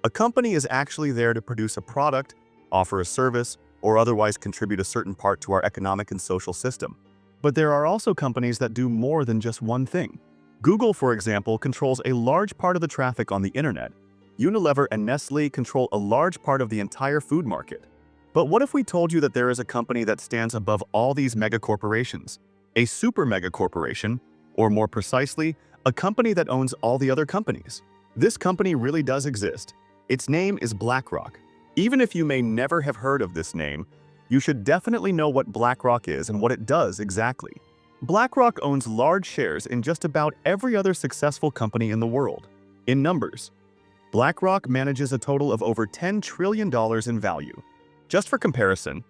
A company is actually there to produce a product, offer a service, or otherwise contribute a certain part to our economic and social system. But there are also companies that do more than just one thing. Google, for example, controls a large part of the traffic on the internet. Unilever and Nestlé control a large part of the entire food market. But what if we told you that there is a company that stands above all these mega corporations? A super mega corporation, or more precisely, a company that owns all the other companies. This company really does exist. Its name is BlackRock. Even if you may never have heard of this name, you should definitely know what BlackRock is and what it does exactly. BlackRock owns large shares in just about every other successful company in the world. In numbers, BlackRock manages a total of over $10 trillion in value. Just for comparison,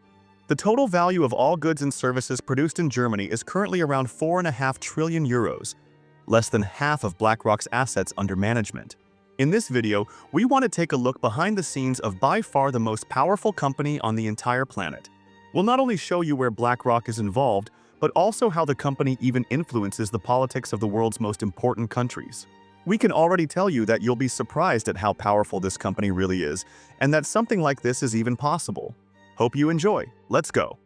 the total value of all goods and services produced in Germany is currently around 4.5 trillion euros, less than half of BlackRock's assets under management. In this video, we want to take a look behind the scenes of by far the most powerful company on the entire planet. We'll not only show you where BlackRock is involved, but also how the company even influences the politics of the world's most important countries. We can already tell you that you'll be surprised at how powerful this company really is, and that something like this is even possible. Hope you enjoy. Let's go.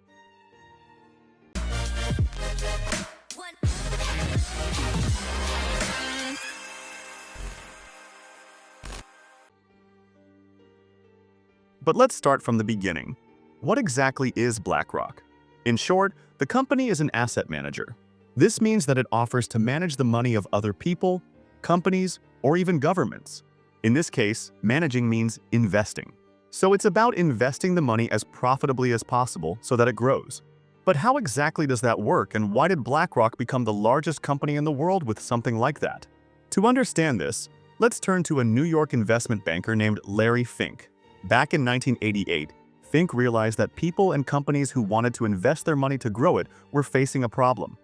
But let's start from the beginning. What exactly is BlackRock? In short, the company is an asset manager. This means that it offers to manage the money of other people, companies, or even governments. In this case, managing means investing. So it's about investing the money as profitably as possible so that it grows. But how exactly does that work, and why did BlackRock become the largest company in the world with something like that? To understand this, let's turn to a New York investment banker named Larry Fink. Back in 1988, Fink realized that people and companies who wanted to invest their money to grow it were facing a problem.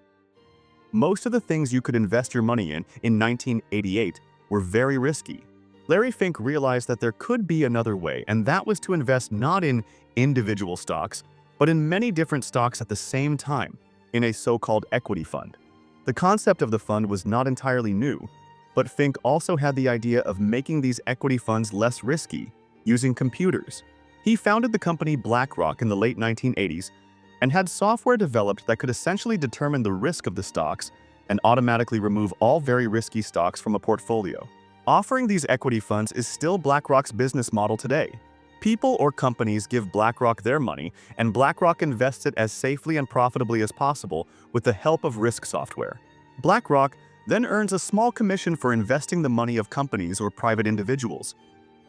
Most of the things you could invest your money in 1988 were very risky. Larry Fink realized that there could be another way, and that was to invest not in individual stocks, but in many different stocks at the same time, in a so-called equity fund. The concept of the fund was not entirely new, but Fink also had the idea of making these equity funds less risky, using computers. He founded the company BlackRock in the late 1980s and had software developed that could essentially determine the risk of the stocks and automatically remove all very risky stocks from a portfolio. Offering these equity funds is still BlackRock's business model today. People or companies give BlackRock their money, and BlackRock invests it as safely and profitably as possible with the help of risk software. BlackRock then earns a small commission for investing the money of companies or private individuals,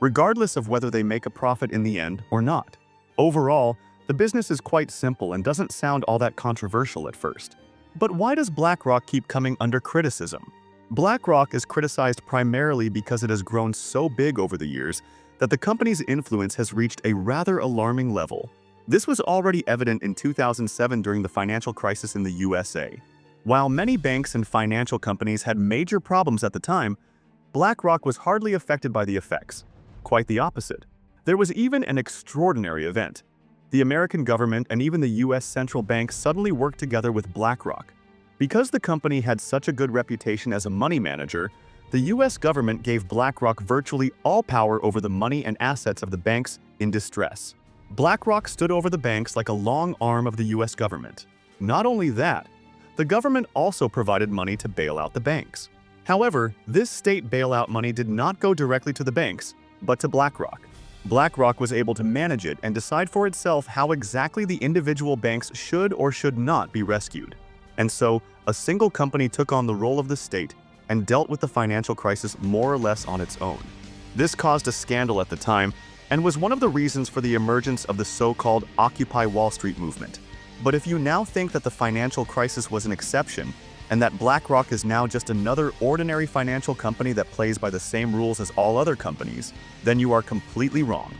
regardless of whether they make a profit in the end or not. Overall, the business is quite simple and doesn't sound all that controversial at first. But why does BlackRock keep coming under criticism? BlackRock is criticized primarily because it has grown so big over the years that the company's influence has reached a rather alarming level. This was already evident in 2007 during the financial crisis in the USA. While many banks and financial companies had major problems at the time, BlackRock was hardly affected by the effects. Quite the opposite. There was even an extraordinary event. The American government and even the US central bank suddenly worked together with BlackRock. Because the company had such a good reputation as a money manager, the US government gave BlackRock virtually all power over the money and assets of the banks in distress. BlackRock stood over the banks like a long arm of the US government. Not only that, the government also provided money to bail out the banks. However, this state bailout money did not go directly to the banks, but to BlackRock. BlackRock was able to manage it and decide for itself how exactly the individual banks should or should not be rescued. And so, a single company took on the role of the state and dealt with the financial crisis more or less on its own. This caused a scandal at the time and was one of the reasons for the emergence of the so-called Occupy Wall Street movement. But if you now think that the financial crisis was an exception, and that BlackRock is now just another ordinary financial company that plays by the same rules as all other companies, then you are completely wrong.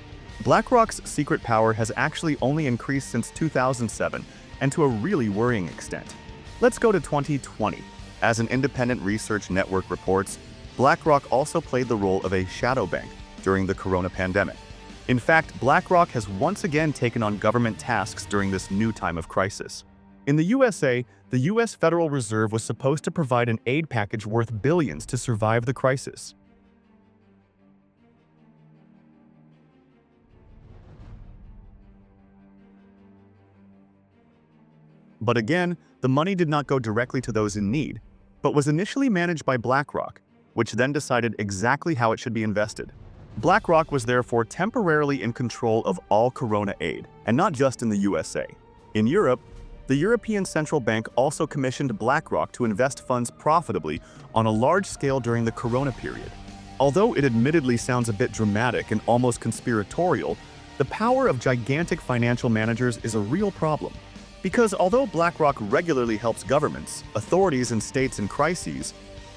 BlackRock's secret power has actually only increased since 2007, and to a really worrying extent. Let's go to 2020. As an independent research network reports, BlackRock also played the role of a shadow bank during the corona pandemic. In fact, BlackRock has once again taken on government tasks during this new time of crisis. In the USA, the US Federal Reserve was supposed to provide an aid package worth billions to survive the crisis. But again, the money did not go directly to those in need, but was initially managed by BlackRock, which then decided exactly how it should be invested. BlackRock was therefore temporarily in control of all corona aid, and not just in the USA. In Europe, the European Central Bank also commissioned BlackRock to invest funds profitably on a large scale during the corona period. Although it admittedly sounds a bit dramatic and almost conspiratorial, the power of gigantic financial managers is a real problem. Because although BlackRock regularly helps governments, authorities, and states in crises,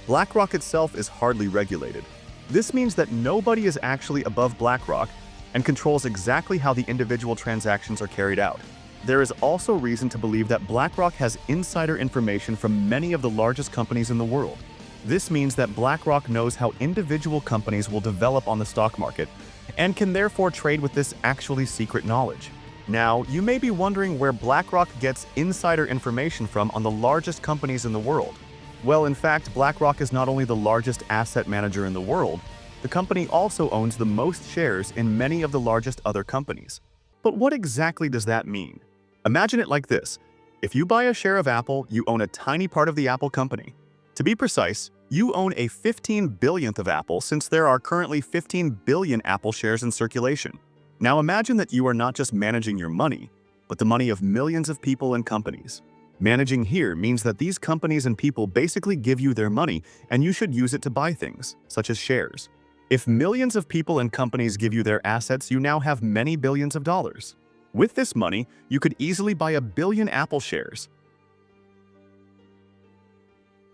BlackRock itself is hardly regulated. This means that nobody is actually above BlackRock and controls exactly how the individual transactions are carried out. There is also reason to believe that BlackRock has insider information from many of the largest companies in the world. This means that BlackRock knows how individual companies will develop on the stock market and can therefore trade with this actually secret knowledge. Now, you may be wondering where BlackRock gets insider information from on the largest companies in the world. Well, in fact, BlackRock is not only the largest asset manager in the world, the company also owns the most shares in many of the largest other companies. But what exactly does that mean? Imagine it like this. If you buy a share of Apple, you own a tiny part of the Apple company. To be precise, you own a 15 billionth of Apple since there are currently 15 billion Apple shares in circulation. Now imagine that you are not just managing your money, but the money of millions of people and companies. Managing here means that these companies and people basically give you their money and you should use it to buy things, such as shares. If millions of people and companies give you their assets, you now have many billions of dollars. With this money, you could easily buy 1 billion Apple shares.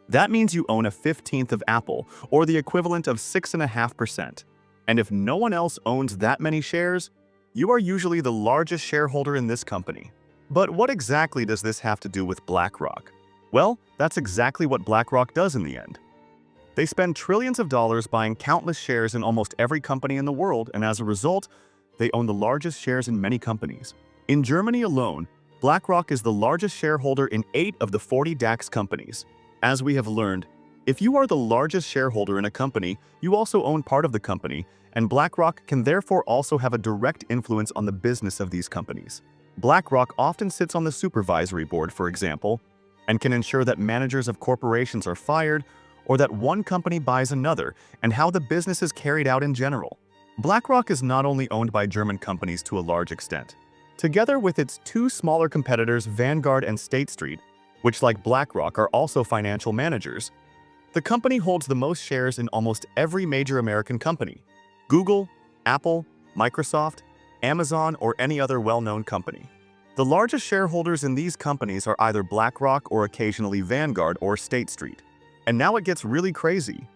That means you own a 15th of Apple, or the equivalent of 6.5%. And if no one else owns that many shares, you are usually the largest shareholder in this company. But what exactly does this have to do with BlackRock? Well, that's exactly what BlackRock does in the end. They spend trillions of dollars buying countless shares in almost every company in the world, and as a result, they own the largest shares in many companies. In Germany alone, BlackRock is the largest shareholder in 8 of the 40 DAX companies. As we have learned, if you are the largest shareholder in a company, you also own part of the company, and BlackRock can therefore also have a direct influence on the business of these companies. BlackRock often sits on the supervisory board, for example, and can ensure that managers of corporations are fired or that one company buys another, and how the business is carried out in general. BlackRock is not only owned by German companies to a large extent. Together with its 2 smaller competitors, Vanguard and State Street, which like BlackRock are also financial managers, the company holds the most shares in almost every major American company: Google, Apple, Microsoft, Amazon, or any other well-known company. The largest shareholders in these companies are either BlackRock or occasionally Vanguard or State Street. And now it gets really crazy.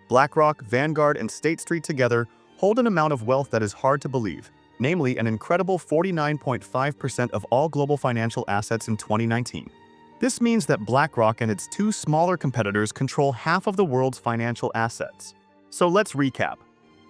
BlackRock, Vanguard, and State Street together hold an amount of wealth that is hard to believe, namely an incredible 49.5% of all global financial assets in 2019. This means that BlackRock and its 2 smaller competitors control half of the world's financial assets. So let's recap.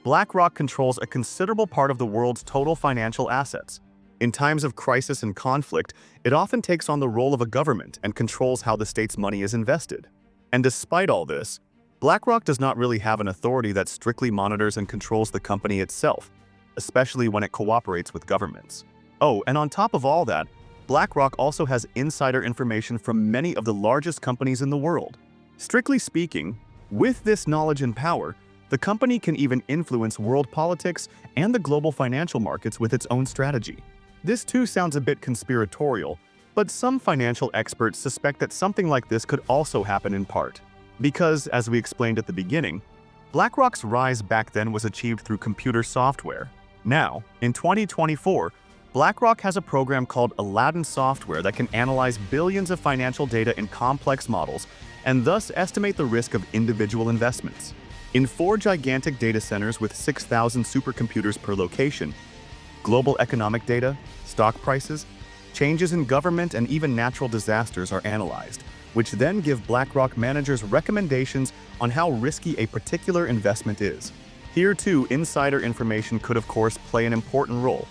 BlackRock controls a considerable part of the world's total financial assets. In times of crisis and conflict, it often takes on the role of a government and controls how the state's money is invested. And despite all this, BlackRock does not really have an authority that strictly monitors and controls the company itself, especially when it cooperates with governments. Oh, and on top of all that, BlackRock also has insider information from many of the largest companies in the world. Strictly speaking, with this knowledge and power, the company can even influence world politics and the global financial markets with its own strategy. This too sounds a bit conspiratorial, but some financial experts suspect that something like this could also happen in part. Because, as we explained at the beginning, BlackRock's rise back then was achieved through computer software. Now, in 2024, BlackRock has a program called Aladdin software that can analyze billions of financial data in complex models and thus estimate the risk of individual investments. In 4 gigantic data centers with 6,000 supercomputers per location, global economic data, stock prices, changes in government, and even natural disasters are analyzed, which then give BlackRock managers recommendations on how risky a particular investment is. Here too, insider information could of course play an important role,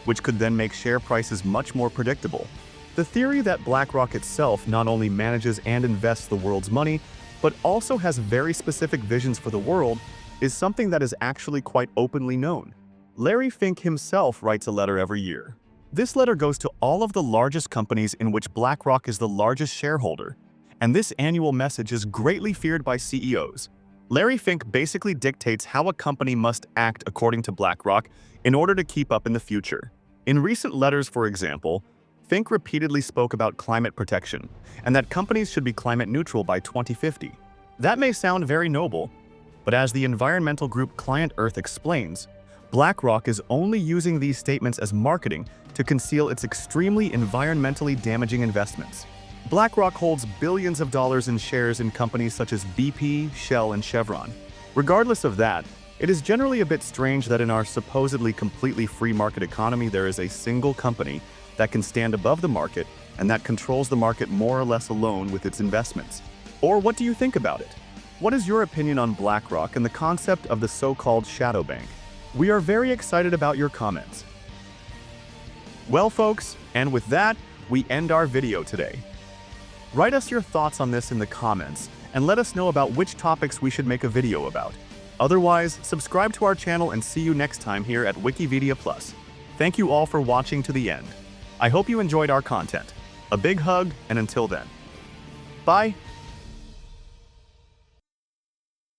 which could then make share prices much more predictable. The theory that BlackRock itself not only manages and invests the world's money, but also has very specific visions for the world is something that is actually quite openly known. Larry Fink himself writes a letter every year. This letter goes to all of the largest companies in which BlackRock is the largest shareholder, and this annual message is greatly feared by CEOs. Larry Fink basically dictates how a company must act according to BlackRock in order to keep up in the future. In recent letters, for example, Fink repeatedly spoke about climate protection and that companies should be climate neutral by 2050. That may sound very noble, but as the environmental group Client Earth explains, BlackRock is only using these statements as marketing to conceal its extremely environmentally damaging investments. BlackRock holds billions of dollars in shares in companies such as BP, Shell, and Chevron. Regardless of that, it is generally a bit strange that in our supposedly completely free market economy there is a single company that can stand above the market and that controls the market more or less alone with its investments. Or what do you think about it? What is your opinion on BlackRock and the concept of the so-called shadow bank? We are very excited about your comments. Well, folks, and with that, we end our video today. Write us your thoughts on this in the comments and let us know about which topics we should make a video about. Otherwise, subscribe to our channel and see you next time here at Wikipedia Plus. Thank you all for watching to the end. I hope you enjoyed our content. A big hug, and until then. Bye!